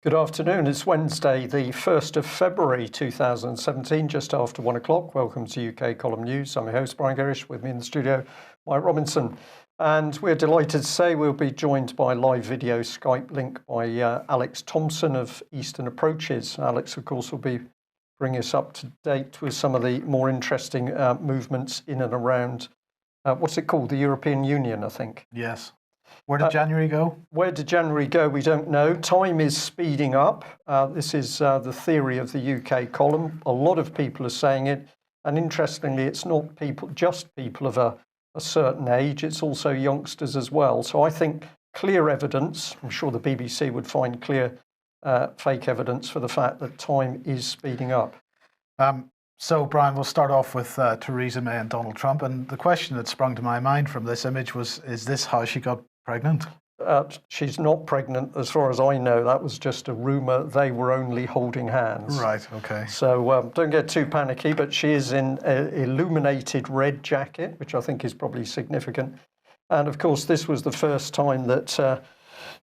Good afternoon. It's Wednesday, the 1st of February 2017, just after 1 o'clock. Welcome to UK Column News. I'm your host, Brian Gerrish. With me in the studio, Mike Robinson. And we're delighted to say we'll be joined by live video Skype link by Alex Thomson of Eastern Approaches. Alex, of course, will be bringing us up to date with some of the more interesting movements in and around, what's it called? The European Union, I think. Yes. Where did January go? Where did January go? We don't know. Time is speeding up. This is the theory of the UK column. A lot of people are saying it. And interestingly, it's not just people of a certain age. It's also youngsters as well. So I think clear evidence, I'm sure the BBC would find clear fake evidence for the fact that time is speeding up. So, Brian, we'll start off with Theresa May and Donald Trump. And the question that sprung to my mind from this image was, is this how she got pregnant? She's not pregnant, as far as I know. That was just a rumour. They were only holding hands. Right, okay. So don't get too panicky, but she is in an illuminated red jacket, which I think is probably significant. And of course, this was the first time that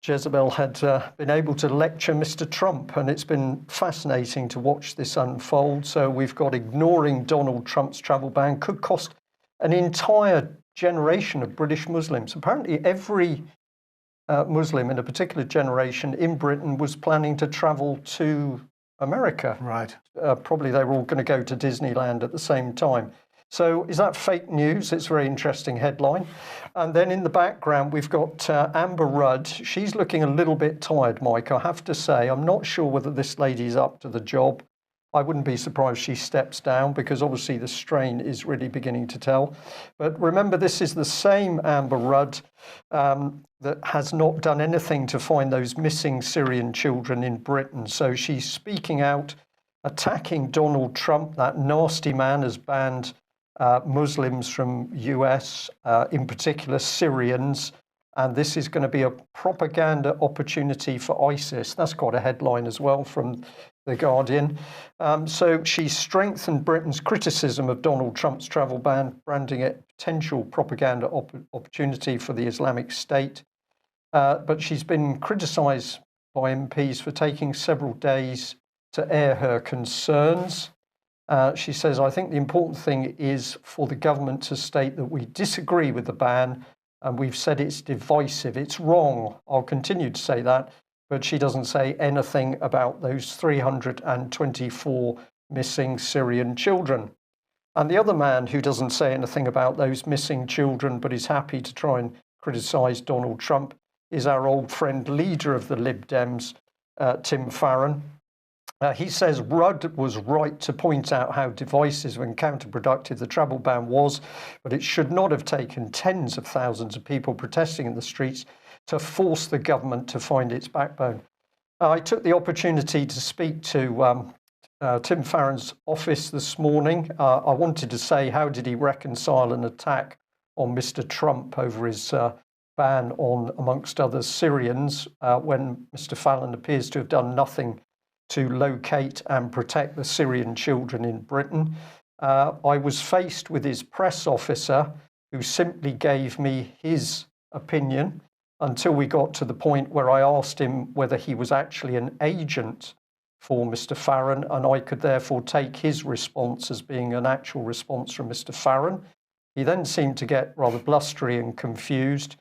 Jezebel had been able to lecture Mr. Trump, and it's been fascinating to watch this unfold. So we've got ignoring Donald Trump's travel ban could cost an entire generation of British Muslims. Apparently every Muslim in a particular generation in Britain was planning to travel to America. Right. Probably they were all going to go to Disneyland at the same time. So is that fake news? It's a very interesting headline. And then in the background, we've got Amber Rudd. She's looking a little bit tired, Mike, I have to say. I'm not sure whether this lady's up to the job. I wouldn't be surprised if she steps down, because obviously the strain is really beginning to tell. But remember, this is the same Amber Rudd that has not done anything to find those missing Syrian children in Britain. So she's speaking out, attacking Donald Trump. That nasty man has banned Muslims from US, in particular Syrians. And this is going to be a propaganda opportunity for ISIS. That's quite a headline as well from The Guardian. So she strengthened Britain's criticism of Donald Trump's travel ban, branding it potential propaganda opportunity for the Islamic State. But she's been criticised by MPs for taking several days to air her concerns. She says, I think the important thing is for the government to state that we disagree with the ban, and we've said it's divisive. It's wrong. I'll continue to say that. But she doesn't say anything about those 324 missing Syrian children. And the other man who doesn't say anything about those missing children, but is happy to try and criticise Donald Trump, is our old friend, leader of the Lib Dems, Tim Farron. He says Rudd was right to point out how divisive and counterproductive the travel ban was, but it should not have taken tens of thousands of people protesting in the streets to force the government to find its backbone. I took the opportunity to speak to Tim Farron's office this morning. I wanted to say, how did he reconcile an attack on Mr. Trump over his ban on, amongst others, Syrians, when Mr. Fallon appears to have done nothing to locate and protect the Syrian children in Britain. I was faced with his press officer, who simply gave me his opinion until we got to the point where I asked him whether he was actually an agent for Mr. Farron, and I could therefore take his response as being an actual response from Mr. Farron. He then seemed to get rather blustery and confused,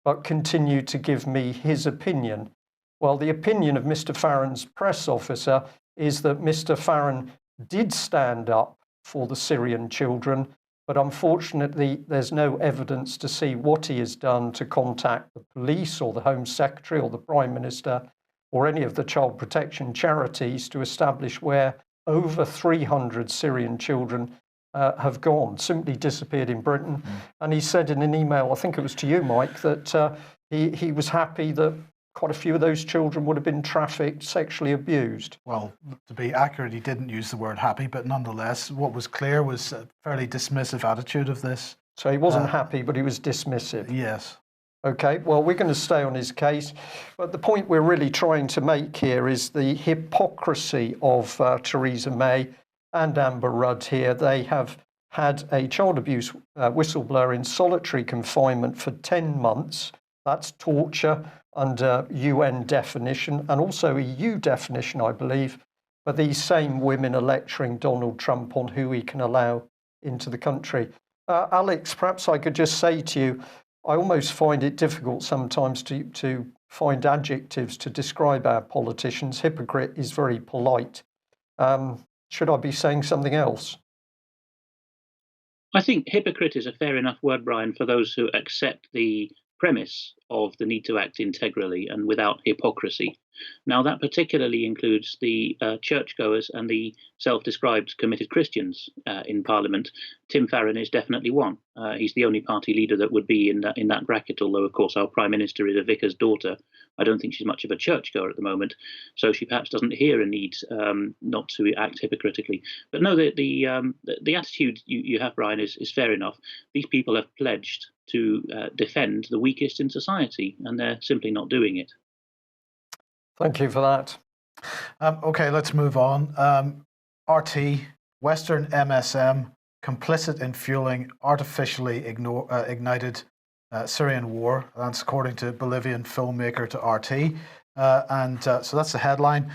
but continued to give me his opinion. Well, the opinion of Mr. Farron's press officer is that Mr. Farron did stand up for the Syrian children, but unfortunately there's no evidence to see what he has done to contact the police or the Home Secretary or the Prime Minister or any of the child protection charities to establish where over 300 Syrian children have gone, simply disappeared in Britain. And he said in an email, I think it was to you, Mike, that he was happy that quite a few of those children would have been trafficked, sexually abused. Well, to be accurate, he didn't use the word happy, but nonetheless, what was clear was a fairly dismissive attitude of this. So he wasn't happy, but he was dismissive. Yes. Okay, well, we're going to stay on his case. But the point we're really trying to make here is the hypocrisy of Theresa May and Amber Rudd here. They have had a child abuse whistleblower in solitary confinement for 10 months. That's torture. under UN definition and also EU definition, I believe. But these same women are lecturing Donald Trump on who he can allow into the country. Alex, perhaps I could just say to you, I almost find it difficult sometimes to find adjectives to describe our politicians. Hypocrite is very polite. Should I be saying something else? I think hypocrite is a fair enough word, Brian, for those who accept the premise of the need to act integrally and without hypocrisy. Now, that particularly includes the churchgoers and the self-described committed Christians in Parliament. Tim Farron is definitely one. He's the only party leader that would be in that bracket, although, of course, our Prime Minister is a vicar's daughter. I don't think she's much of a churchgoer at the moment, so she perhaps doesn't hear a need not to act hypocritically. But no, the attitude you have, Brian, is fair enough. These people have pledged to defend the weakest in society, and they're simply not doing it. Thank you for that. Okay, let's move on. RT, Western MSM, complicit in fueling artificially ignited Syrian war. That's according to Bolivian filmmaker to RT. So that's the headline.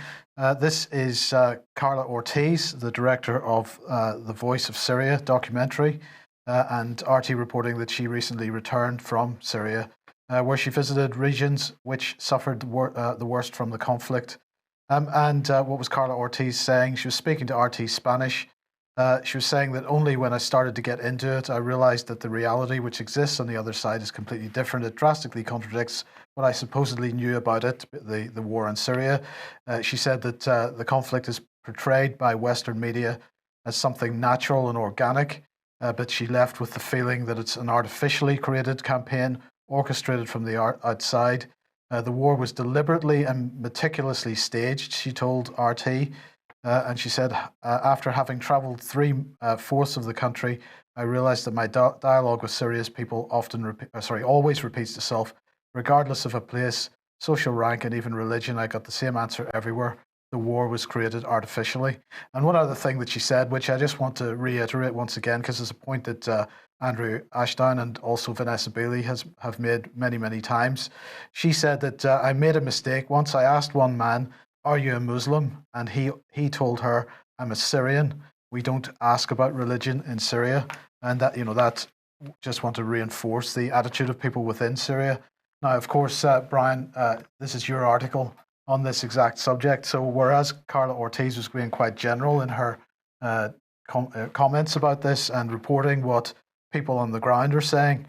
This is Carla Ortiz, the director of The Voice of Syria documentary, and RT reporting that she recently returned from Syria, where she visited regions which suffered the worst from the conflict. What was Carla Ortiz saying? She was speaking to RT Spanish. She was saying that only when I started to get into it, I realized that the reality which exists on the other side is completely different. It drastically contradicts what I supposedly knew about it, the war in Syria. She said that the conflict is portrayed by Western media as something natural and organic, but she left with the feeling that it's an artificially created campaign orchestrated from the outside. The war was deliberately and meticulously staged, she told RT. And she said, after having traveled 3/4 of the country, I realized that my dialogue with Syria's people always repeats itself. Regardless of a place, social rank, and even religion, I got the same answer everywhere. The war was created artificially. And one other thing that she said, which I just want to reiterate once again, because it's a point that Andrew Ashdown and also Vanessa Bailey have made many, many times. She said that I made a mistake. Once I asked one man, "Are you a Muslim?" And he told her, "I'm a Syrian. We don't ask about religion in Syria." And that just want to reinforce the attitude of people within Syria. Now, of course, Brian, this is your article on this exact subject. So whereas Carla Ortiz was being quite general in her comments about this and reporting what people on the ground are saying,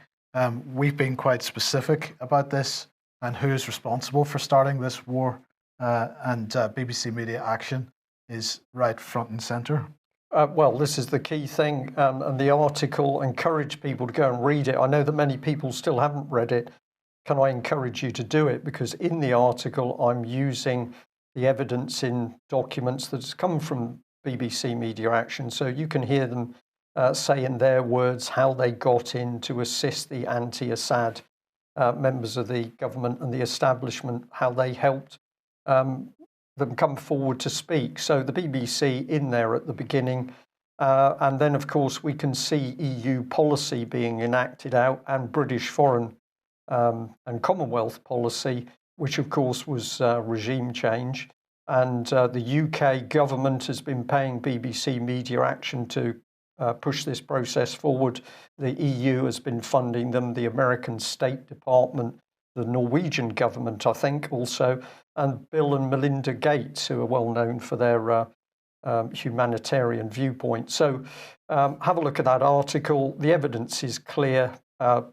we've been quite specific about this and who is responsible for starting this war. And BBC Media Action is right front and centre. Well, this is the key thing, and the article encouraged people to go and read it. I know that many people still haven't read it. Can I encourage you to do it? Because in the article, I'm using the evidence in documents that's come from BBC Media Action, so you can hear them say in their words how they got in to assist the anti-Assad members of the government and the establishment, how they helped them come forward to speak. So the BBC in there at the beginning, and then of course we can see EU policy being enacted out and British foreign and Commonwealth policy, which of course was regime change. And the UK government has been paying BBC Media Action to push this process forward. The EU has been funding them, the American State Department, the Norwegian government, I think, also, and Bill and Melinda Gates, who are well known for their humanitarian viewpoint. So have a look at that article. The evidence is clear.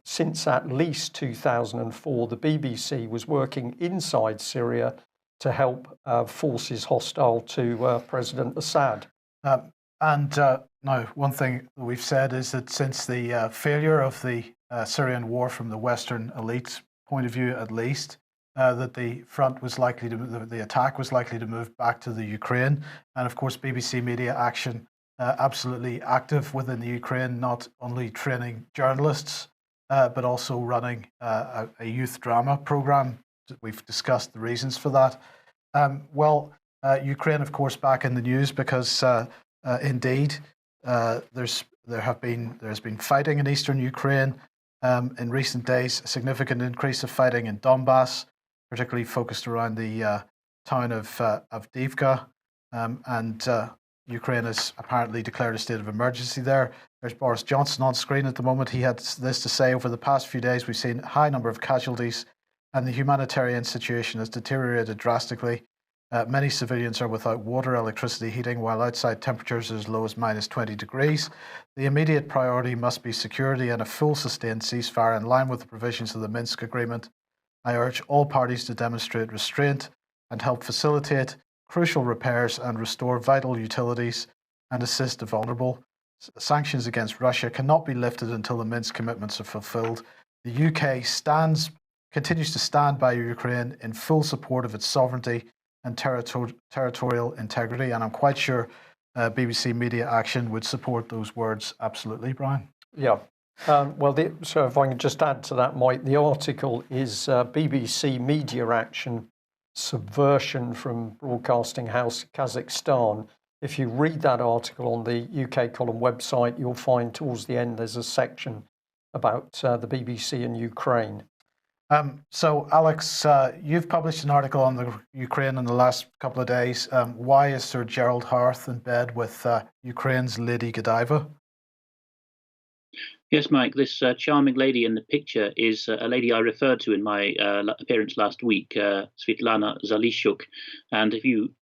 Since at least 2004, the BBC was working inside Syria to help forces hostile to President Assad. Now, one thing that we've said is that since the failure of the Syrian war from the Western elite's point of view, at least, that the front was likely to, the attack was likely to move back to the Ukraine. And of course, BBC Media Action, absolutely active within the Ukraine, not only training journalists, but also running a youth drama program. We've discussed the reasons for that. Ukraine, of course, back in the news because indeed there's been fighting in eastern Ukraine in recent days. A significant increase of fighting in Donbass. particularly focused around the town of Avdiivka, and Ukraine has apparently declared a state of emergency there. There's Boris Johnson on screen at the moment. He had this to say: over the past few days, we've seen a high number of casualties, and the humanitarian situation has deteriorated drastically. Many civilians are without water, electricity, heating, while outside temperatures are as low as -20 degrees. The immediate priority must be security and a full sustained ceasefire in line with the provisions of the Minsk Agreement. I urge all parties to demonstrate restraint and help facilitate crucial repairs and restore vital utilities and assist the vulnerable. Sanctions against Russia cannot be lifted until the Minsk commitments are fulfilled. The UK continues to stand by Ukraine in full support of its sovereignty and territorial integrity, and I'm quite sure BBC Media Action would support those words absolutely, Brian. Yeah. So if I can just add to that, Mike, the article is BBC Media Action Subversion from Broadcasting House Kazakhstan. If you read that article on the UK column website, you'll find towards the end there's a section about the BBC and Ukraine. So, Alex, you've published an article on the Ukraine in the last couple of days. Why is Sir Gerald Howarth in bed with Ukraine's Lady Godiva? Yes, Mike, this charming lady in the picture is a lady I referred to in my appearance last week, Svitlana Zalishuk. And if you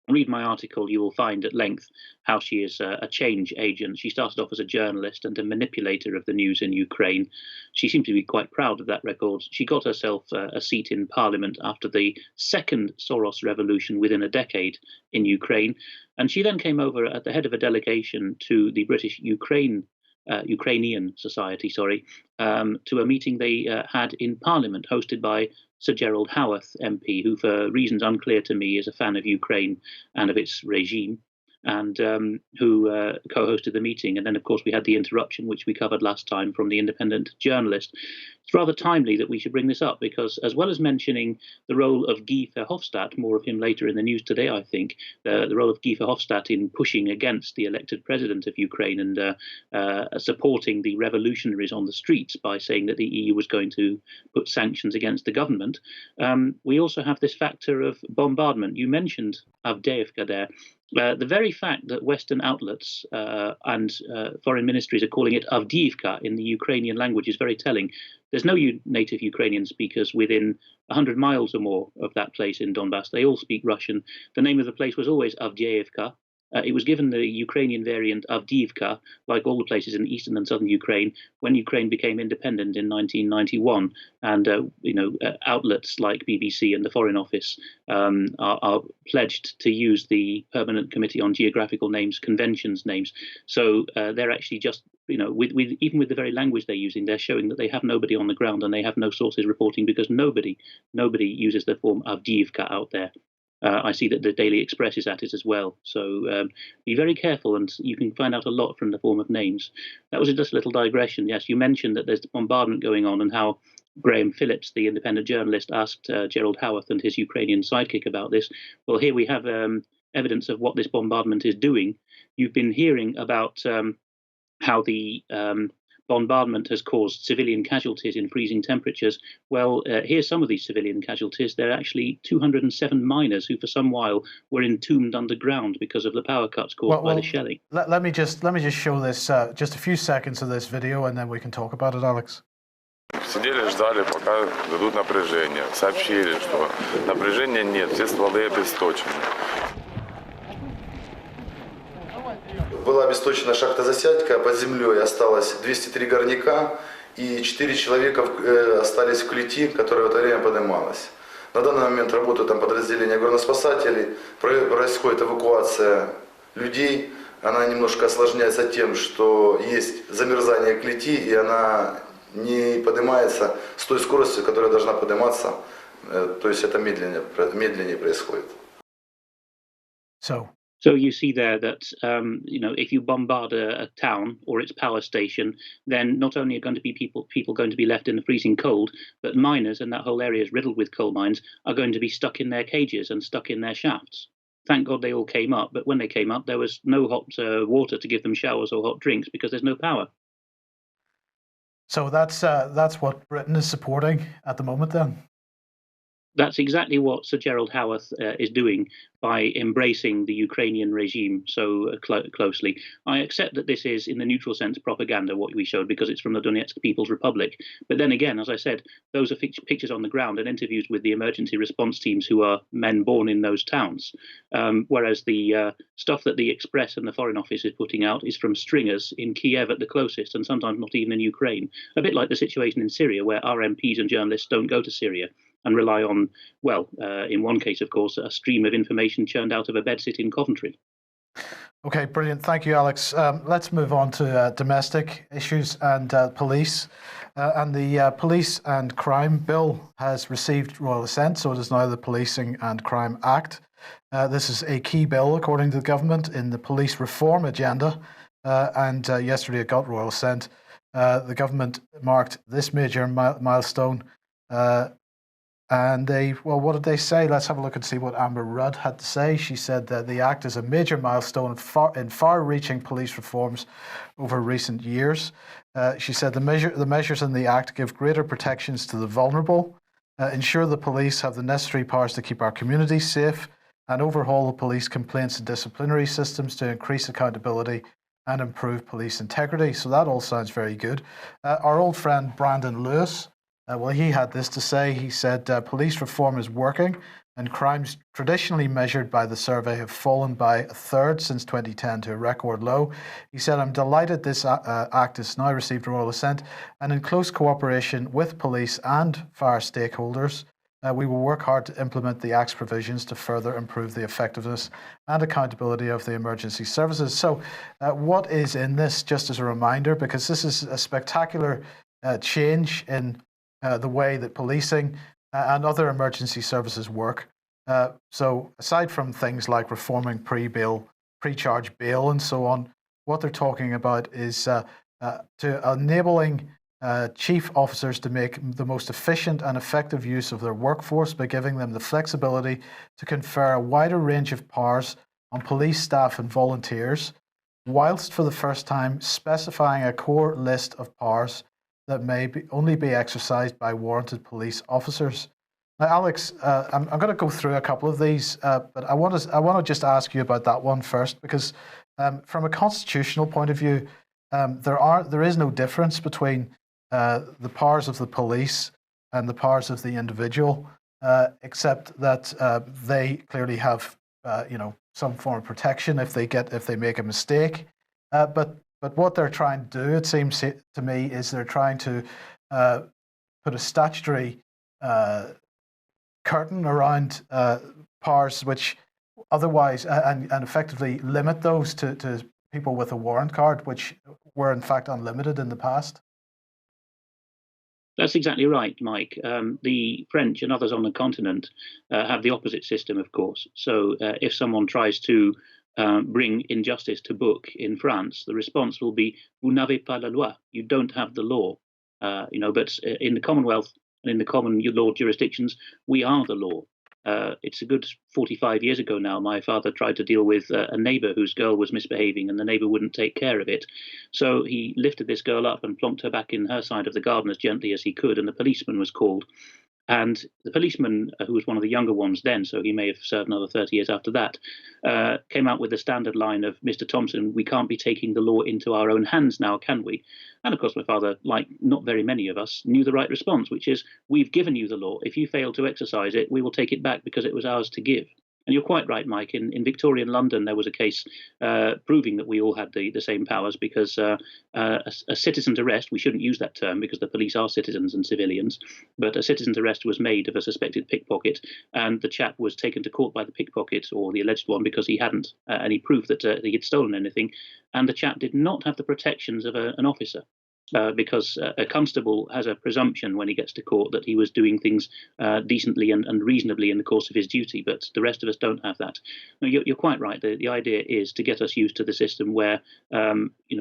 read my article, you will find at length how she is a change agent. She started off as a journalist and a manipulator of the news in Ukraine. She seemed to be quite proud of that record. She got herself a seat in parliament after the second Soros revolution within a decade in Ukraine. And she then came over at the head of a delegation to the British Ukrainian Society, to a meeting they had in Parliament, hosted by Sir Gerald Howarth MP, who, for reasons unclear to me, is a fan of Ukraine and of its regime, and who co-hosted the meeting. And then, of course, we had the interruption, which we covered last time, from the independent journalist. It's rather timely that we should bring this up because, as well as mentioning the role of Guy Verhofstadt, more of him later in the news today, I think, the role of Guy Verhofstadt in pushing against the elected president of Ukraine and supporting the revolutionaries on the streets by saying that the EU was going to put sanctions against the government. We also have this factor of bombardment. You mentioned Avdiivka there. The very fact that Western outlets and foreign ministries are calling it Avdiivka in the Ukrainian language is very telling. There's no native Ukrainian speakers within 100 miles or more of that place in Donbass. They all speak Russian. The name of the place was always Avdiivka. It was given the Ukrainian variant Avdiivka, like all the places in eastern and southern Ukraine, when Ukraine became independent in 1991. And outlets like BBC and the Foreign Office are pledged to use the Permanent Committee on Geographical Names Convention's names. So they're actually just, even with the very language they're using, they're showing that they have nobody on the ground and they have no sources reporting because nobody uses the form Avdiivka out there. I see that the Daily Express is at it as well. So be very careful, and you can find out a lot from the form of names. That was just a little digression. Yes, you mentioned that there's bombardment going on and how Graham Phillips, the independent journalist, asked Gerald Howarth and his Ukrainian sidekick about this. Well, here we have evidence of what this bombardment is doing. You've been hearing about how the bombardment has caused civilian casualties in freezing temperatures. Well, here's some of these civilian casualties. They're actually 207 miners who for some while were entombed underground because of the power cuts caused by the shelling. Let me just show this, just a few seconds of this video, and then we can talk about it, Alex. Сидели, ждали, пока дадут напряжение. Сообщили, что напряжения нет, все стволы обесточены. Была обесточена шахта Засядька, под землей осталось 203 горняка и 4 человека остались в клети, которая в это время поднималась. На данный момент работают там подразделения горноспасателей, происходит эвакуация людей. Она немножко осложняется тем, что есть замерзание клети, и она не поднимается с той скоростью, которая должна подниматься. То есть это медленнее происходит. So you see there that, if you bombard a town or its power station, then not only are going to be people going to be left in the freezing cold, but miners, and that whole area is riddled with coal mines, are going to be stuck in their cages and stuck in their shafts. Thank God they all came up, but when they came up, there was no hot water to give them showers or hot drinks because there's no power. So that's what Britain is supporting at the moment then? That's exactly what Sir Gerald Howarth is doing by embracing the Ukrainian regime so closely. I accept that this is, in the neutral sense, propaganda, what we showed, because it's from the Donetsk People's Republic. But then again, as I said, those are pictures on the ground and interviews with the emergency response teams who are men born in those towns. Whereas the stuff that the Express and the Foreign Office is putting out is from stringers in Kiev at the closest, and sometimes not even in Ukraine. A bit like the situation in Syria, where our MPs and journalists don't go to Syria and rely on, well, in one case, of course, a stream of information churned out of a bedsit in Coventry. Okay, brilliant. Thank you, Alex. Let's move on to domestic issues and police. And the Police and Crime Bill has received royal assent, so it is now the Policing and Crime Act. This is a key bill, according to the government, in the police reform agenda, and yesterday it got royal assent. The government marked this major milestone. And what did they say? Let's have a look and see what Amber Rudd had to say. She said that the Act is a major milestone in far-reaching police reforms over recent years. She said the measures in the Act give greater protections to the vulnerable, ensure the police have the necessary powers to keep our communities safe, and overhaul the police complaints and disciplinary systems to increase accountability and improve police integrity. So that all sounds very good. Our old friend Brandon Lewis, he had this to say. He said, police reform is working and crimes traditionally measured by the survey have fallen by a third since 2010 to a record low. He said, I'm delighted this act has now received royal assent, and in close cooperation with police and fire stakeholders, we will work hard to implement the Act's provisions to further improve the effectiveness and accountability of the emergency services. So what is in this, just as a reminder, because this is a spectacular change in the way that policing and other emergency services work. So aside from things like reforming pre-charge bail and so on, what they're talking about is to enabling chief officers to make the most efficient and effective use of their workforce by giving them the flexibility to confer a wider range of powers on police staff and volunteers, whilst for the first time specifying a core list of powers that may only be exercised by warranted police officers. Now, Alex, I'm going to go through a couple of these, but I want to just ask you about that one first, because from a constitutional point of view, there is no difference between the powers of the police and the powers of the individual, except that they clearly have, some form of protection if they make a mistake, But what they're trying to do, it seems to me, is they're trying to put a statutory curtain around powers which otherwise, and effectively limit those to people with a warrant card, which were in fact unlimited in the past. That's exactly right, Mike. The French and others on the continent have the opposite system, of course. So if someone tries to bring injustice to book in France, the response will be, vous n'avez pas la loi, you don't have the law. But in the Commonwealth and in the common law jurisdictions, we are the law. It's a good 45 years ago now. My father tried to deal with a neighbor whose girl was misbehaving, and the neighbor wouldn't take care of it. So he lifted this girl up and plonked her back in her side of the garden as gently as he could, and the policeman was called. And the policeman, who was one of the younger ones then, so he may have served another 30 years after that, came out with the standard line of, Mr. Thomson, we can't be taking the law into our own hands now, can we? And of course, my father, like not very many of us, knew the right response, which is, we've given you the law. If you fail to exercise it, we will take it back because it was ours to give. And you're quite right, Mike. In Victorian London, there was a case proving that we all had the same powers, because a citizen's arrest, we shouldn't use that term because the police are citizens and civilians, but a citizen's arrest was made of a suspected pickpocket, and the chap was taken to court by the pickpocket, or the alleged one, because he hadn't any proof that he had stolen anything. And the chap did not have the protections of an officer. Because a constable has a presumption when he gets to court that he was doing things decently and reasonably in the course of his duty, but the rest of us don't have that. No, you're quite right. The idea is to get us used to the system where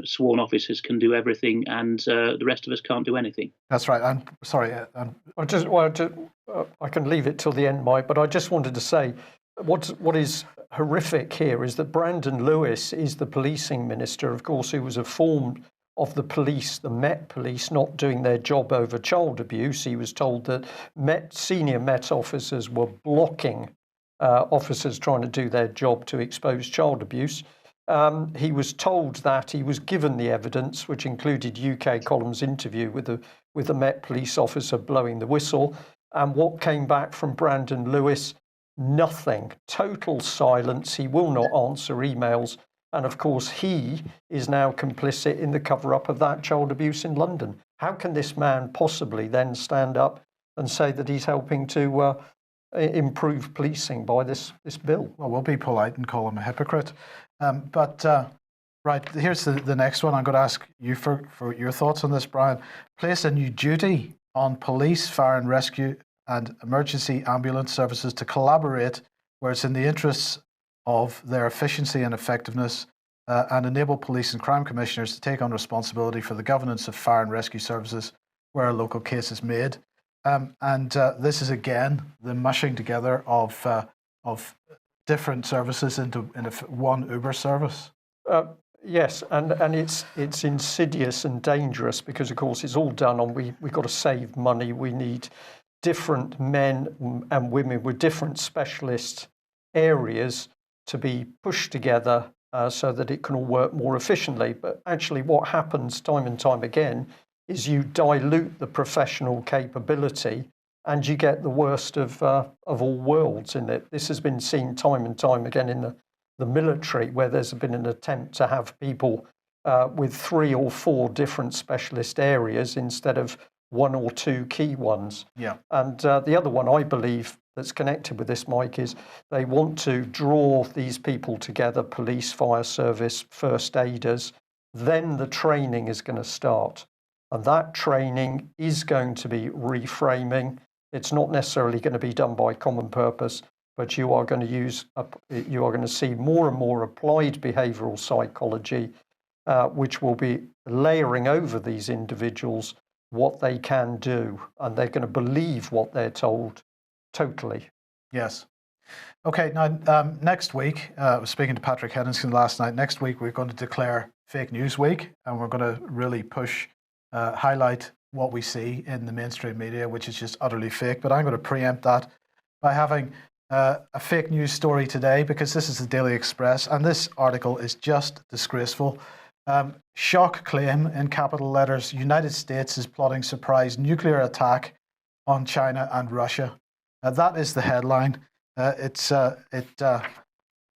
sworn officers can do everything and the rest of us can't do anything. That's right. I'm sorry. I can leave it till the end, Mike, but I just wanted to say what is horrific here is that Brandon Lewis is the policing minister, of course, who was formed of the police, the Met police, not doing their job over child abuse. He was told that senior Met officers were blocking officers trying to do their job to expose child abuse. He was told that he was given the evidence, which included UK Column's interview with the Met police officer blowing the whistle. And what came back from Brandon Lewis? Nothing. Total silence. He will not answer emails. And of course, he is now complicit in the cover-up of that child abuse in London. How can this man possibly then stand up and say that he's helping to improve policing by this bill? Well, we'll be polite and call him a hypocrite. Right, here's the next one. I'm going to ask you for your thoughts on this, Brian. Place a new duty on police, fire and rescue and emergency ambulance services to collaborate where it's in the interests of their efficiency and effectiveness, and enable police and crime commissioners to take on responsibility for the governance of fire and rescue services where a local case is made. This is again the mushing together of different services into one Uber service. Yes, and it's insidious and dangerous because, of course, it's all done on we've got to save money. We need different men and women with different specialist areas to be pushed together so that it can all work more efficiently. But actually what happens time and time again is you dilute the professional capability and you get the worst of all worlds in it. This has been seen time and time again in the military, where there's been an attempt to have people with 3 or 4 different specialist areas instead of 1 or 2 key ones. Yeah. And the other one I believe that's connected with this, Mike, is they want to draw these people together, police, fire service, first aiders. Then the training is going to start. And that training is going to be reframing. It's not necessarily going to be done by common purpose, but you are going to see more and more applied behavioral psychology, which will be layering over these individuals what they can do, and they're going to believe what they're told totally. Yes. Okay, now next week, I was speaking to Patrick Henningsen last night. Next week, we're going to declare Fake News Week, and we're going to really highlight what we see in the mainstream media, which is just utterly fake. But I'm going to preempt that by having a fake news story today, because this is the Daily Express, and this article is just disgraceful. Shock claim in capital letters: United States is plotting surprise nuclear attack on China and Russia. That is the headline. It says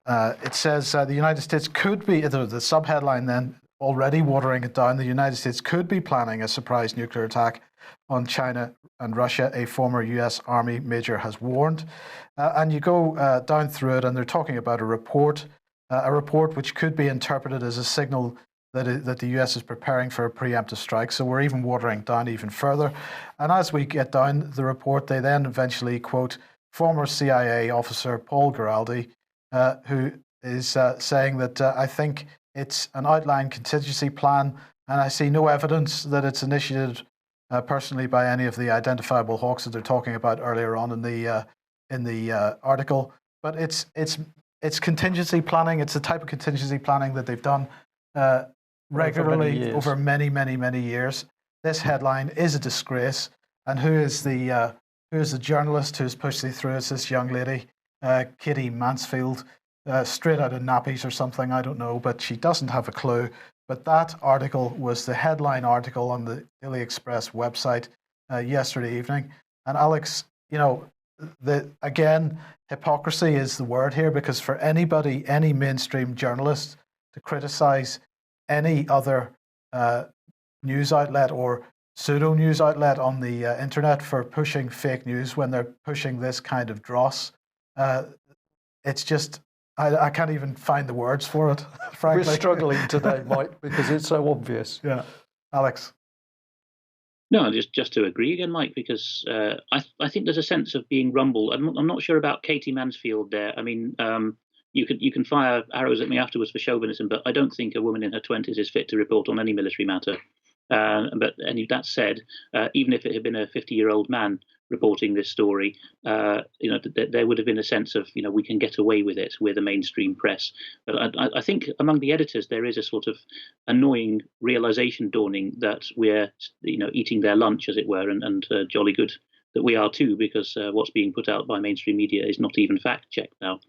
the United States could be, the subheadline then, already watering it down, the United States could be planning a surprise nuclear attack on China and Russia, a former US Army major has warned. And you go down through it, and they're talking about a report which could be interpreted as a signal that the US is preparing for a preemptive strike. So we're even watering down even further. And as we get down the report, they then eventually quote former CIA officer Paul Giraldi, who is saying that I think it's an outline contingency plan, and I see no evidence that it's initiated personally by any of the identifiable hawks that they're talking about earlier on in the article. But it's contingency planning. It's the type of contingency planning that they've done regularly over many, many, many years. This headline is a disgrace. And who is the journalist who's pushed it through? It's this young lady, Katie Mansfield, straight out of nappies or something, I don't know, but she doesn't have a clue. But that article was the headline article on the Daily Express website yesterday evening. And Alex, again, hypocrisy is the word here, because for anybody, any mainstream journalist, to criticize any other news outlet or pseudo news outlet on the internet for pushing fake news when they're pushing this kind of dross, it's just, I can't even find the words for it, frankly. We're struggling today, Mike, because it's so obvious. Yeah. Alex? No, just to agree again, Mike, because I think there's a sense of being rumbled. I'm not sure about Katie Mansfield there. I mean, you can fire arrows at me afterwards for chauvinism, but I don't think a woman in her 20s is fit to report on any military matter. But that said, even if it had been a 50-year-old man reporting this story, there would have been a sense of, we can get away with it with the mainstream press. But I think among the editors there is a sort of annoying realization dawning that we're, eating their lunch, as it were, and jolly good that we are too, because what's being put out by mainstream media is not even fact-checked now.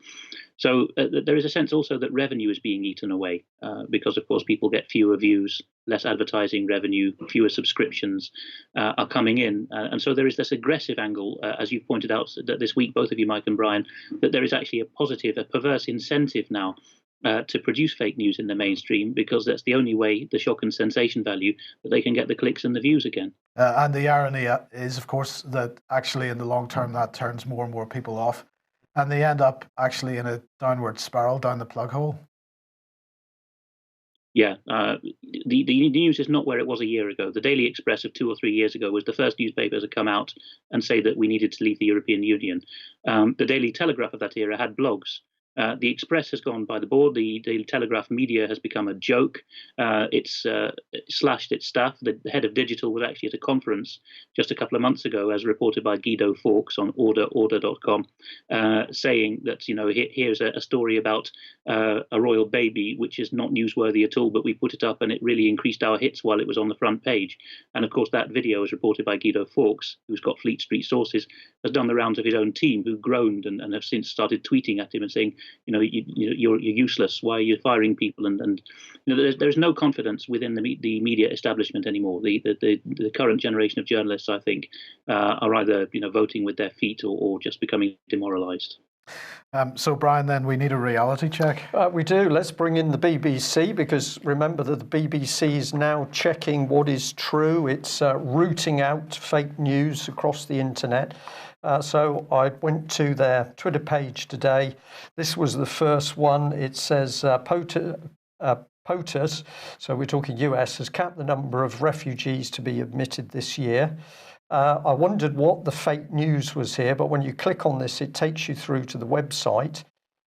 So there is a sense also that revenue is being eaten away because, of course, people get fewer views, less advertising revenue, fewer subscriptions are coming in. And so there is this aggressive angle, as you pointed out that this week, both of you, Mike and Brian, that there is actually a perverse incentive now to produce fake news in the mainstream, because that's the only way, the shock and sensation value, that they can get the clicks and the views again. And the irony is, of course, that actually in the long term that turns more and more people off, and they end up actually in a downward spiral down the plug hole. Yeah, the news is not where it was a year ago. The Daily Express of 2 or 3 years ago was the first newspaper to come out and say that we needed to leave the European Union. The Daily Telegraph of that era had blogs. The Express has gone by the board. The Daily Telegraph media has become a joke. It's slashed its staff. The head of digital was actually at a conference just a couple of months ago, as reported by Guido Fawkes on order.com, saying that, here's a story about a royal baby, which is not newsworthy at all, but we put it up and it really increased our hits while it was on the front page. And of course, that video, as reported by Guido Fawkes, who's got Fleet Street sources, has done the rounds of his own team, who groaned and have since started tweeting at him and saying, you're useless. Why are you firing people? And there's no confidence within the media establishment anymore. The current generation of journalists, I think, are either voting with their feet or just becoming demoralised. So, Brian, then we need a reality check. We do. Let's bring in the BBC, because remember that the BBC is now checking what is true. It's rooting out fake news across the internet. So I went to their Twitter page today. This was the first one. It says POTUS, so we're talking US, has capped the number of refugees to be admitted this year. I wondered what the fake news was here, but when you click on this, it takes you through to the website.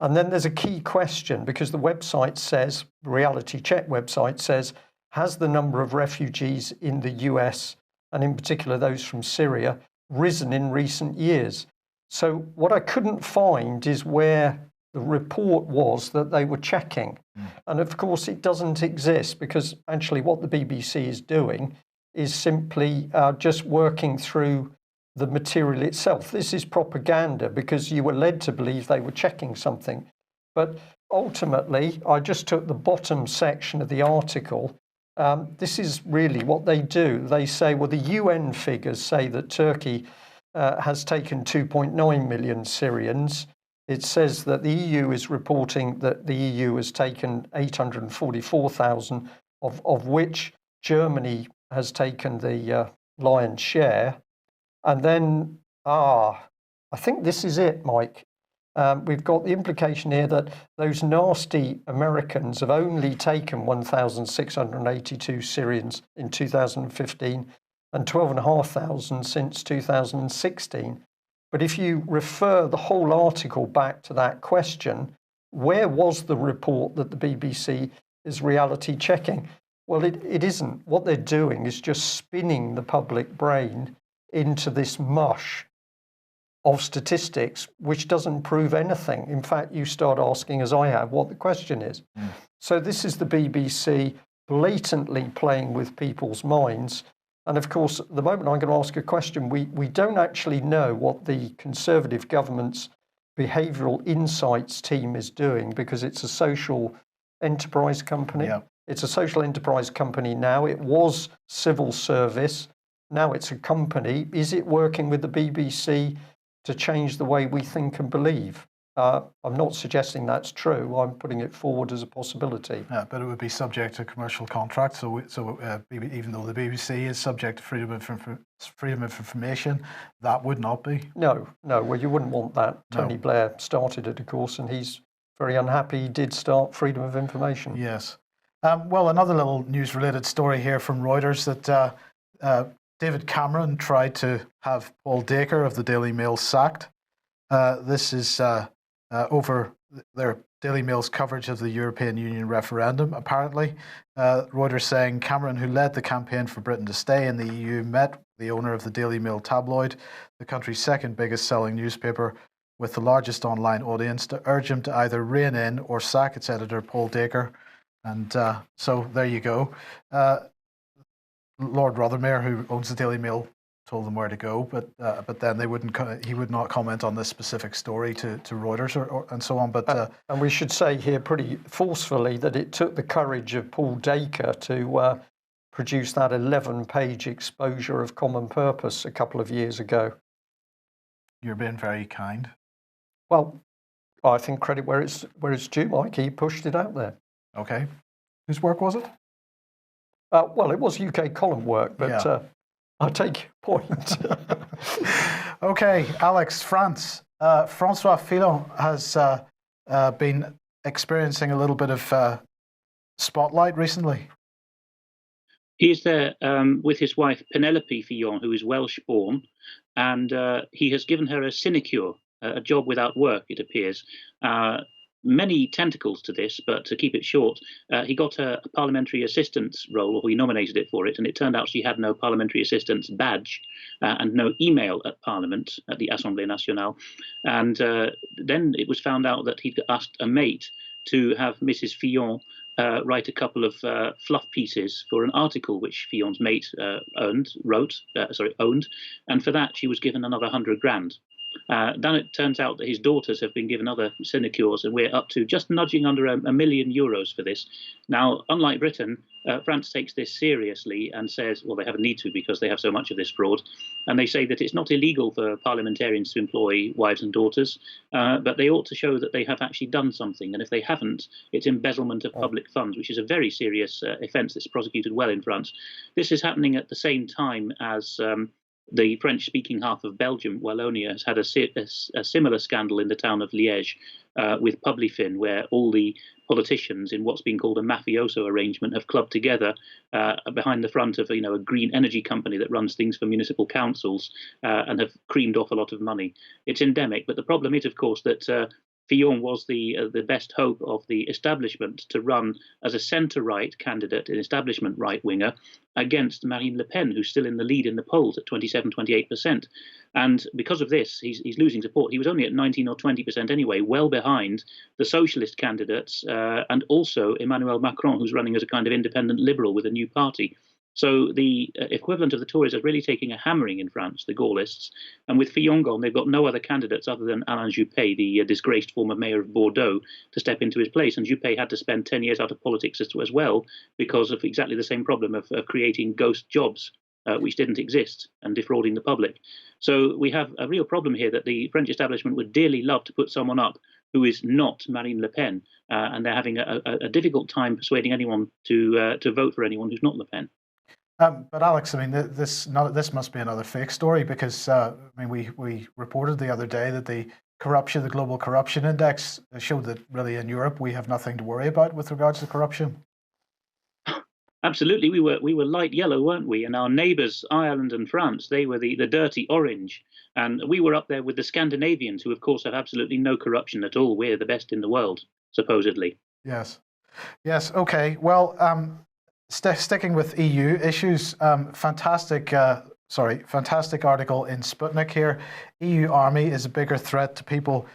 And then there's a key question, because the website says, Reality Check website says, has the number of refugees in the US, and in particular those from Syria, risen in recent years? So what I couldn't find is where the report was that they were checking. And of course it doesn't exist, because actually what the BBC is doing is simply just working through the material itself. This is propaganda, because you were led to believe they were checking something. But ultimately, I just took the bottom section of the article. This is really what they do. They say, well, the UN figures say that Turkey has taken 2.9 million Syrians. It says that the EU is reporting that the EU has taken 844,000, of which Germany has taken the lion's share. And then, I think this is it, Mike. We've got the implication here that those nasty Americans have only taken 1,682 Syrians in 2015 and 12,500 since 2016. But if you refer the whole article back to that question, where was the report that the BBC is reality checking? Well, it isn't. What they're doing is just spinning the public brain into this mush of statistics, which doesn't prove anything. In fact, you start asking, as I have, what the question is. So this is the BBC blatantly playing with people's minds. And of course, at the moment I'm going to ask a question, we don't actually know what the Conservative government's behavioural insights team is doing, because it's a social enterprise company. Yeah. It's a social enterprise company now. It was civil service. Now it's a company. Is it working with the BBC to change the way we think and believe? I'm not suggesting that's true. I'm putting it forward as a possibility. Yeah, but it would be subject to commercial contract. So even though the BBC is subject to freedom of information, that would not be. No. Well, you wouldn't want that. Tony Blair started it, of course, and he's very unhappy he did start freedom of information. Yes. Well, another little news-related story here from Reuters, that David Cameron tried to have Paul Dacre of the Daily Mail sacked. This is over their Daily Mail's coverage of the European Union referendum, apparently. Reuters saying Cameron, who led the campaign for Britain to stay in the EU, met the owner of the Daily Mail tabloid, the country's second biggest selling newspaper with the largest online audience, to urge him to either rein in or sack its editor, Paul Dacre. And so there you go. Lord Rothermere, who owns the Daily Mail, told them where to go, but then they wouldn't. He would not comment on this specific story to Reuters and so on. But and we should say here pretty forcefully that it took the courage of Paul Dacre to produce that 11-page exposure of Common Purpose a couple of years ago. You're being very kind. Well, I think credit where it's due, Mike. He pushed it out there. Okay, whose work was it? Well, it was UK column work, but. Yeah. I take your point. Okay, Alex, France. Francois Fillon has been experiencing a little bit of spotlight recently. He's there with his wife, Penelope Fillon, who is Welsh-born, and he has given her a sinecure, a job without work, it appears. Many tentacles to this, but to keep it short, he got a parliamentary assistant's role, or he nominated it for it, and it turned out she had no parliamentary assistant's badge and no email at Parliament, at the Assemblée Nationale. And then it was found out that he'd asked a mate to have Mrs. Fillon write a couple of fluff pieces for an article which Fillon's mate owned, and for that she was given another 100 grand. Then it turns out that his daughters have been given other sinecures, and we're up to just nudging under €1 million for this. Now, unlike Britain, France takes this seriously and says, well, they have a need to because they have so much of this fraud. And they say that it's not illegal for parliamentarians to employ wives and daughters, but they ought to show that they have actually done something. And if they haven't, it's embezzlement of public funds, which is a very serious offence that's prosecuted well in France. This is happening at the same time as the French-speaking half of Belgium, Wallonia, has had a similar scandal in the town of Liège with Publifin, where all the politicians in what's been called a mafioso arrangement have clubbed together behind the front of a green energy company that runs things for municipal councils and have creamed off a lot of money. It's endemic, but the problem is, of course, that Fillon was the best hope of the establishment to run as a centre-right candidate, an establishment right-winger, against Marine Le Pen, who's still in the lead in the polls at 27-28%. And because of this, he's losing support. He was only at 19 or 20% anyway, well behind the socialist candidates and also Emmanuel Macron, who's running as a kind of independent liberal with a new party. So the equivalent of the Tories are really taking a hammering in France, the Gaullists. And with Fillon gone, they've got no other candidates other than Alain Juppé, the disgraced former mayor of Bordeaux, to step into his place. And Juppé had to spend 10 years out of politics as well because of exactly the same problem of creating ghost jobs, which didn't exist, and defrauding the public. So we have a real problem here that the French establishment would dearly love to put someone up who is not Marine Le Pen. And they're having a difficult time persuading anyone to vote for anyone who's not Le Pen. But Alex, I mean, this must be another fake story because we reported the other day that the global corruption index showed that really in Europe we have nothing to worry about with regards to corruption. Absolutely, we were light yellow, weren't we? And our neighbours, Ireland and France, they were the dirty orange, and we were up there with the Scandinavians, who of course have absolutely no corruption at all. We're the best in the world, supposedly. Yes. Okay. Well. Sticking with EU issues, fantastic article in Sputnik here. EU army is a bigger threat to people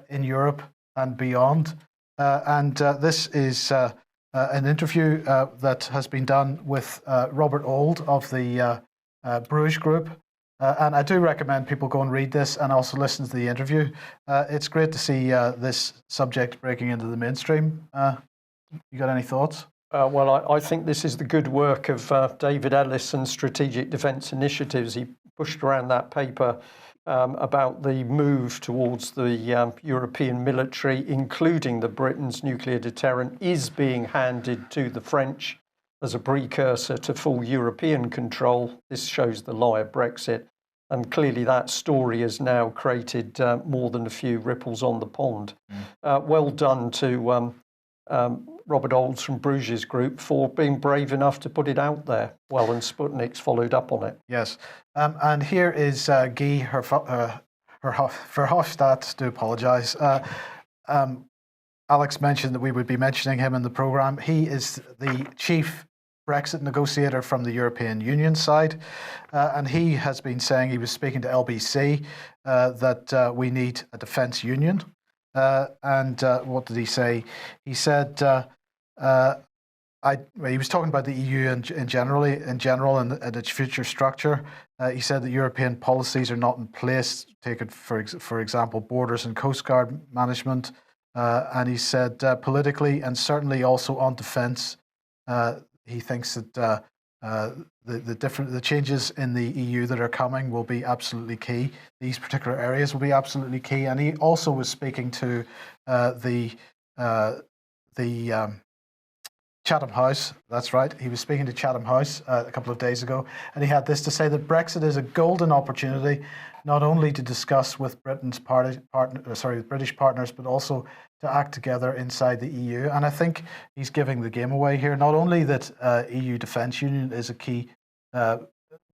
in Europe and beyond. This is an interview that has been done with Robert Ould of the Bruges Group. And I do recommend people go and read this and also listen to the interview. It's great to see this subject breaking into the mainstream. You got any thoughts? Well, I think this is the good work of David Ellis and Strategic Defence Initiatives. He pushed around that paper about the move towards the European military, including the Britain's nuclear deterrent, is being handed to the French as a precursor to full European control. This shows the lie of Brexit. And clearly that story has now created more than a few ripples on the pond. Well done to Robert Ould from Bruges Group for being brave enough to put it out there. Well, and Sputnik's followed up on it. Yes. And here is Guy Verhofstadt, to apologise, Alex mentioned that we would be mentioning him in the programme. He is the chief Brexit negotiator from the European Union side, and he has been saying, he was speaking to LBC, that we need a defence union. And what did he say? He said, he was talking about the EU in general and its future structure. He said that European policies are not in place, taken for example, borders and coast guard management. And he said politically and certainly also on defence, he thinks that the changes in the EU that are coming will be absolutely key. These particular areas will be absolutely key. And he also was speaking to the Chatham House. That's right. He was speaking to Chatham House a couple of days ago, and he had this to say, that Brexit is a golden opportunity, not only to discuss with British partners, but also to act together inside the EU. And I think he's giving the game away here. Not only that EU Defence Union is a key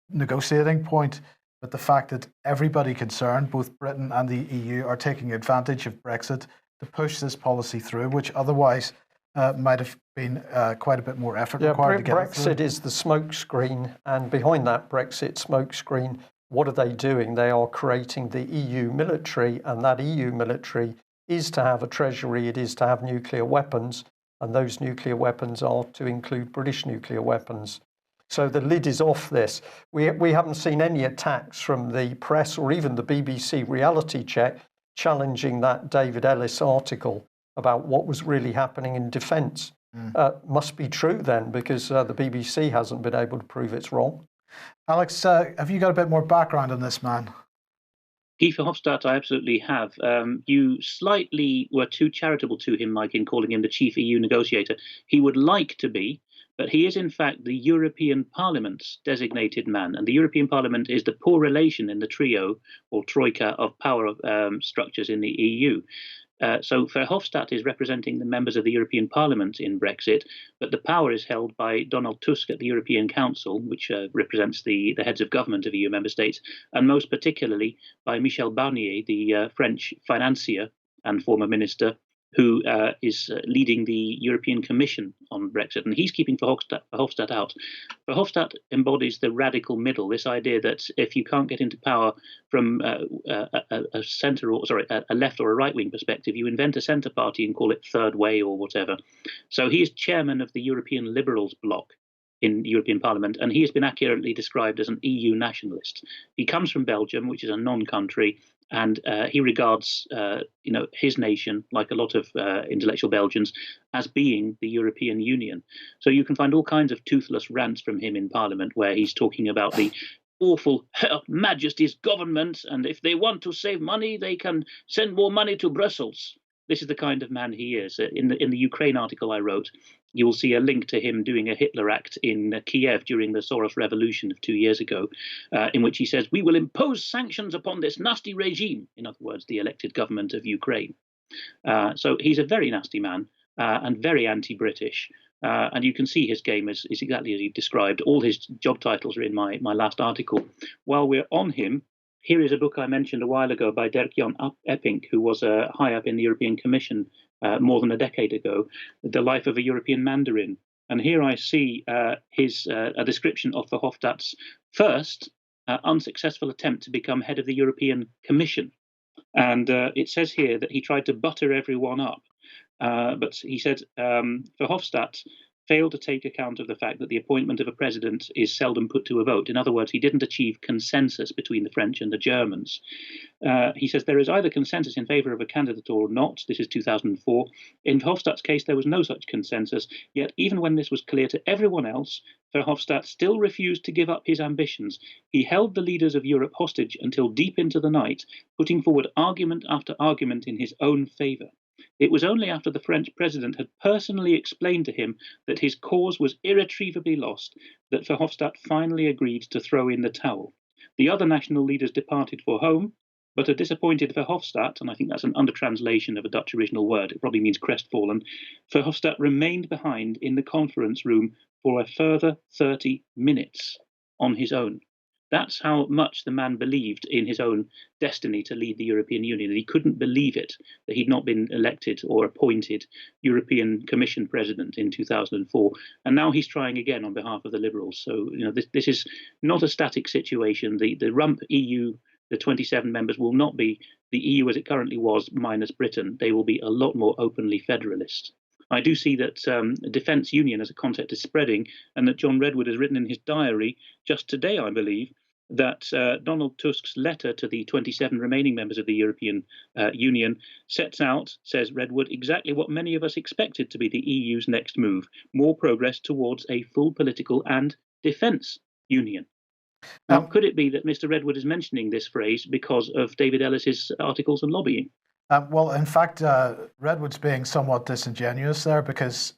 negotiating point, but the fact that everybody concerned, both Britain and the EU, are taking advantage of Brexit to push this policy through, which otherwise might have been quite a bit more effort required to get Brexit is the smokescreen, and behind that Brexit smokescreen, what are they doing? They are creating the EU military, and that EU military is to have a treasury, it is to have nuclear weapons, and those nuclear weapons are to include British nuclear weapons. So the lid is off this. We haven't seen any attacks from the press or even the BBC reality check challenging that David Ellis article about what was really happening in defence. Must be true then, because the BBC hasn't been able to prove it's wrong. Alex, have you got a bit more background on this man? Guy Verhofstadt, I absolutely have. You slightly were too charitable to him, Mike, in calling him the chief EU negotiator. He would like to be, but he is in fact the European Parliament's designated man. And the European Parliament is the poor relation in the trio or troika of power structures in the EU. So Verhofstadt is representing the members of the European Parliament in Brexit, but the power is held by Donald Tusk at the European Council, which represents the heads of government of EU member states, and most particularly by Michel Barnier, the French financier and former minister, who is leading the European Commission on Brexit. And he's keeping Verhofstadt out. Verhofstadt embodies the radical middle, this idea that if you can't get into power from a left or a right-wing perspective, you invent a centre party and call it Third Way or whatever. So he is chairman of the European Liberals bloc in the European Parliament, and he has been accurately described as an EU nationalist. He comes from Belgium, which is a non-country, and he regards, his nation, like a lot of intellectual Belgians, as being the European Union. So you can find all kinds of toothless rants from him in Parliament, where he's talking about the awful Her Majesty's government, and if they want to save money, they can send more money to Brussels. This is the kind of man he is. In the Ukraine article I wrote, you will see a link to him doing a Hitler act in Kiev during the Soros revolution of 2 years ago, in which he says, "We will impose sanctions upon this nasty regime," in other words, the elected government of Ukraine. So he's a very nasty man and very anti-British. And you can see his game is exactly as he described. All his job titles are in my last article. While we're on him, here is a book I mentioned a while ago by Dirk-Jan Epping, who was high up in the European Commission more than a decade ago, The Life of a European Mandarin. And here I see a description of Verhofstadt's first unsuccessful attempt to become head of the European Commission. And it says here that he tried to butter everyone up. But he said Verhofstadt failed to take account of the fact that the appointment of a president is seldom put to a vote. In other words, he didn't achieve consensus between the French and the Germans. He says there is either consensus in favour of a candidate or not. This is 2004. In Verhofstadt's case, there was no such consensus. Yet even when this was clear to everyone else, Verhofstadt still refused to give up his ambitions. He held the leaders of Europe hostage until deep into the night, putting forward argument after argument in his own favour. It was only after the French president had personally explained to him that his cause was irretrievably lost that Verhofstadt finally agreed to throw in the towel. The other national leaders departed for home, but a disappointed Verhofstadt, and I think that's an under-translation of a Dutch original word, it probably means crestfallen, Verhofstadt remained behind in the conference room for a further 30 minutes on his own. That's how much the man believed in his own destiny to lead the European Union. And he couldn't believe it that he'd not been elected or appointed European Commission President in 2004. And now he's trying again on behalf of the Liberals. So, this is not a static situation. The rump EU, the 27 members, will not be the EU as it currently was, minus Britain. They will be a lot more openly federalist. I do see that defence union as a concept is spreading, and that John Redwood has written in his diary just today, I believe, that Donald Tusk's letter to the 27 remaining members of the European Union sets out, says Redwood, exactly what many of us expected to be the EU's next move: more progress towards a full political and defence union. Now, could it be that Mr. Redwood is mentioning this phrase because of David Ellis's articles on lobbying? Well, in fact, Redwood's being somewhat disingenuous there, because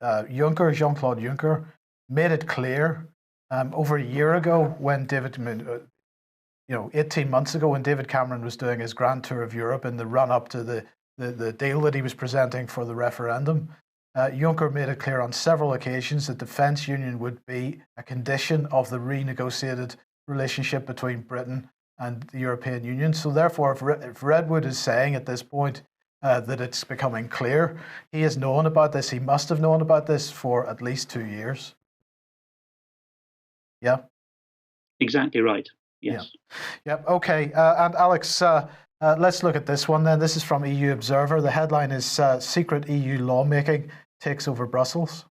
Juncker, Jean-Claude Juncker, made it clear over a year ago when 18 months ago when David Cameron was doing his grand tour of Europe in the run-up to the deal that he was presenting for the referendum. Juncker made it clear on several occasions that defence union would be a condition of the renegotiated relationship between Britain and the European Union. So therefore, if Redwood is saying at this point that it's becoming clear, he has known about this. He must have known about this for at least 2 years. Yeah? Exactly right. Yes. Yeah. Yep. Okay. And Alex, let's look at this one then. This is from EU Observer. The headline is Secret EU Lawmaking Takes Over Brussels.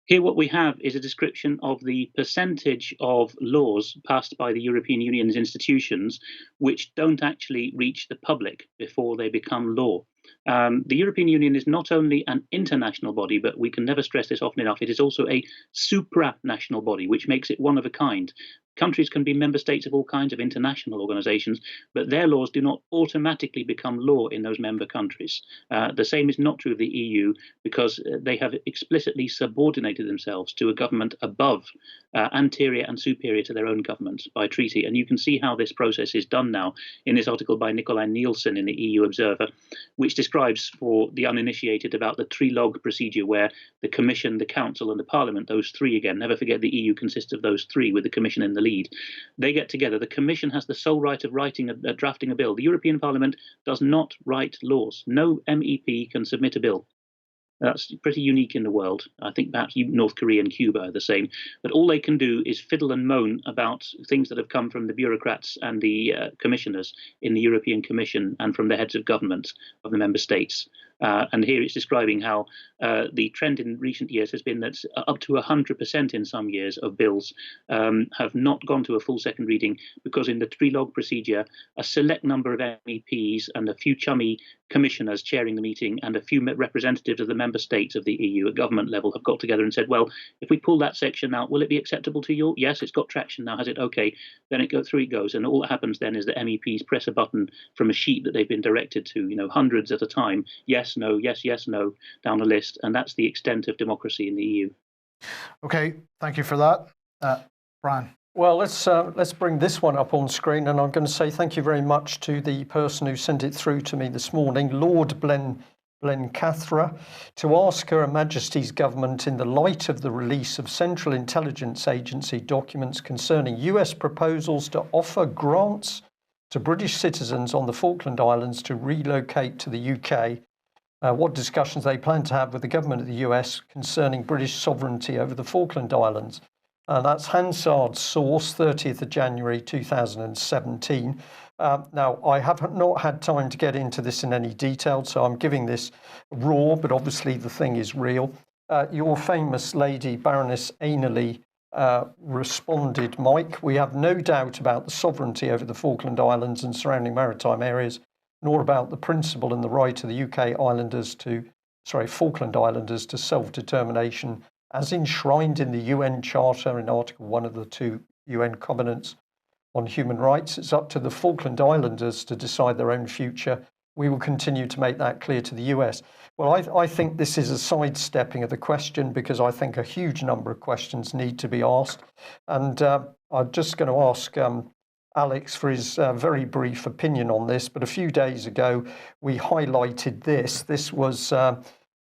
Here what we have is a description of the percentage of laws passed by the European Union's institutions which don't actually reach the public before they become law. The European Union is not only an international body, but we can never stress this often enough, it is also a supranational body, which makes it one of a kind. Countries can be member states of all kinds of international organizations, but their laws do not automatically become law in those member countries. The same is not true of the EU, because they have explicitly subordinated themselves to a government above, anterior and superior to their own government by treaty. And you can see how this process is done now in this article by Nicolai Nielsen in the EU Observer, which describes for the uninitiated about the trilogue procedure, where the Commission, the Council and the Parliament, those three again, never forget the EU consists of those three with the Commission in the lead. They get together. The Commission has the sole right of drafting a bill. The European Parliament does not write laws. No MEP can submit a bill. That's pretty unique in the world. I think perhaps North Korea and Cuba are the same. But all they can do is fiddle and moan about things that have come from the bureaucrats and the commissioners in the European Commission and from the heads of government of the member states. And here it's describing how the trend in recent years has been that up to 100% in some years of bills have not gone to a full second reading, because in the trilogue procedure, a select number of MEPs and a few chummy commissioners chairing the meeting and a few representatives of the member states of the EU at government level have got together and said, well, if we pull that section out, will it be acceptable to you? Yes, it's got traction now, has it? Okay, then it goes. And all that happens then is that MEPs press a button from a sheet that they've been directed to, hundreds at a time. Yes, no, yes, yes, no, down the list. And that's the extent of democracy in the EU. Okay, thank you for that. Brian. Well, let's bring this one up on screen, and I'm going to say thank you very much to the person who sent it through to me this morning, Lord Blencathra, to ask Her Majesty's government, in the light of the release of Central Intelligence Agency documents concerning US proposals to offer grants to British citizens on the Falkland Islands to relocate to the UK, what discussions they plan to have with the government of the US concerning British sovereignty over the Falkland Islands. That's Hansard's source, 30th of January 2017. Now, I have not had time to get into this in any detail, so I'm giving this raw, but obviously the thing is real. Your famous lady, Baroness Ainley, responded, Mike, we have no doubt about the sovereignty over the Falkland Islands and surrounding maritime areas, nor about the principle and the right of the Falkland Islanders to self-determination as enshrined in the UN Charter in Article 1 of the 2 UN Covenants on Human Rights. It's up to the Falkland Islanders to decide their own future. We will continue to make that clear to the US. Well, I think this is a sidestepping of the question, because I think a huge number of questions need to be asked. And I'm just going to ask Alex for his very brief opinion on this. But a few days ago, we highlighted this. This was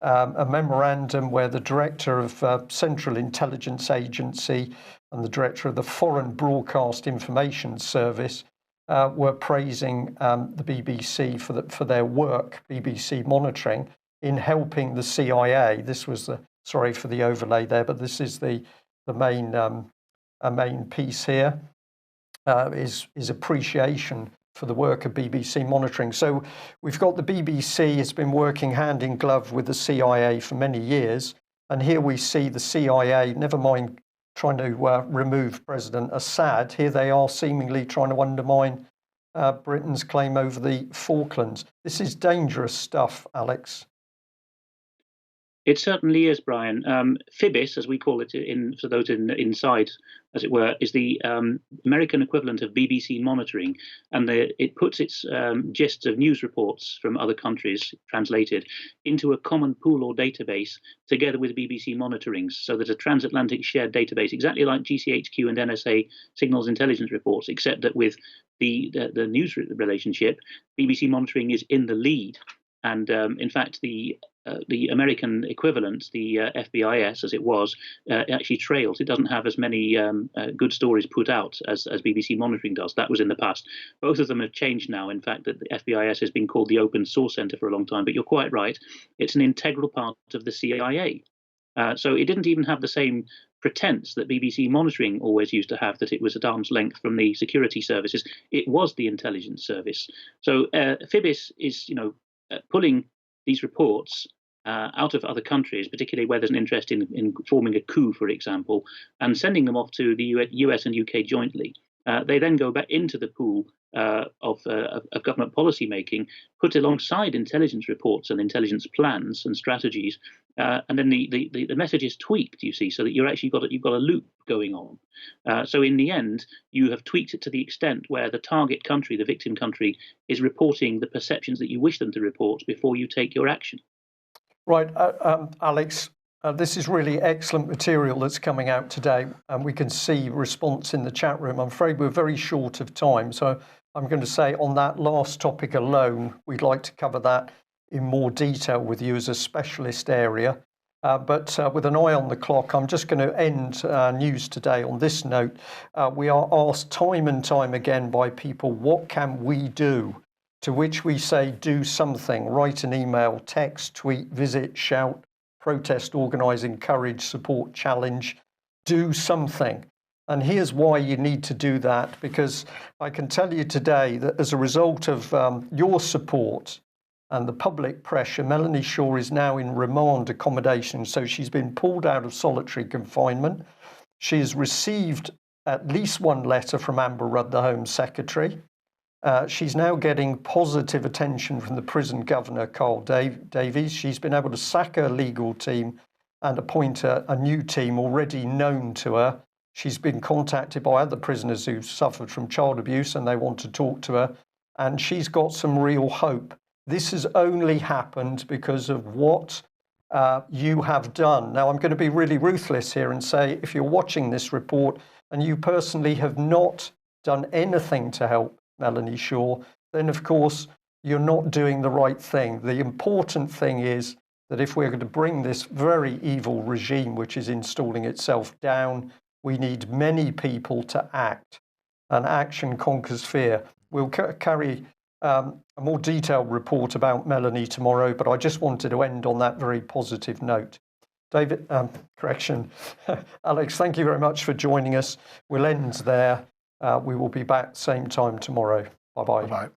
a memorandum where the director of Central Intelligence Agency and the director of the Foreign Broadcast Information Service were praising the BBC for their work, BBC monitoring, in helping the CIA. This was the, sorry for the overlay there, but this is the main piece here, is appreciation for the work of BBC monitoring. So we've got the BBC has been working hand in glove with the CIA for many years. And here we see the CIA, never mind trying to remove President Assad, here they are seemingly trying to undermine Britain's claim over the Falklands. This is dangerous stuff, Alex. It certainly is, Brian. FIBIS, as we call it for those inside, as it were, is the American equivalent of BBC monitoring, and it puts its gists of news reports from other countries, translated, into a common pool or database together with BBC monitoring, so that a transatlantic shared database, exactly like GCHQ and NSA signals intelligence reports, except that with the news relationship, BBC monitoring is in the lead. And in fact, the American equivalent, the FBIS, as it was, actually trails. It doesn't have as many good stories put out as BBC monitoring does. That was in the past. Both of them have changed now. In fact, that the FBIS has been called the Open Source Center for a long time. But you're quite right. It's an integral part of the CIA. So it didn't even have the same pretense that BBC monitoring always used to have, that it was at arm's length from the security services. It was the intelligence service. So FIBIS is, pulling these reports out of other countries, particularly where there's an interest in forming a coup, for example, and sending them off to the US and UK jointly. They then go back into the pool of government policy making, put alongside intelligence reports and intelligence plans and strategies, and then the message is tweaked, you see, so that you've got a loop going on. So in the end, you have tweaked it to the extent where the target country, the victim country, is reporting the perceptions that you wish them to report before you take your action. Right, Alex, this is really excellent material that's coming out today, and we can see response in the chat room. I'm afraid we're very short of time, so I'm going to say on that last topic alone, we'd like to cover that in more detail with you as a specialist area. But with an eye on the clock, I'm just going to end news today on this note. We are asked time and time again by people, what can we do? To which we say, do something. Write an email, text, tweet, visit, shout, protest, organise, encourage, support, challenge. Do something. And here's why you need to do that, because I can tell you today that as a result of your support and the public pressure, Melanie Shaw is now in remand accommodation. So she's been pulled out of solitary confinement. She has received at least one letter from Amber Rudd, the Home Secretary. She's now getting positive attention from the prison governor, Carl Davies. She's been able to sack her legal team and appoint a new team already known to her. She's been contacted by other prisoners who suffered from child abuse and they want to talk to her. And she's got some real hope. This has only happened because of what you have done. Now, I'm going to be really ruthless here and say, if you're watching this report and you personally have not done anything to help Melanie Shaw, then of course you're not doing the right thing. The important thing is that if we're going to bring this very evil regime which is installing itself down, we need many people to act, and action conquers fear. We'll carry a more detailed report about Melanie tomorrow, but I just wanted to end on that very positive note. David, Alex, thank you very much for joining us. We'll end there. We will be back same time tomorrow. Bye-bye. Bye-bye.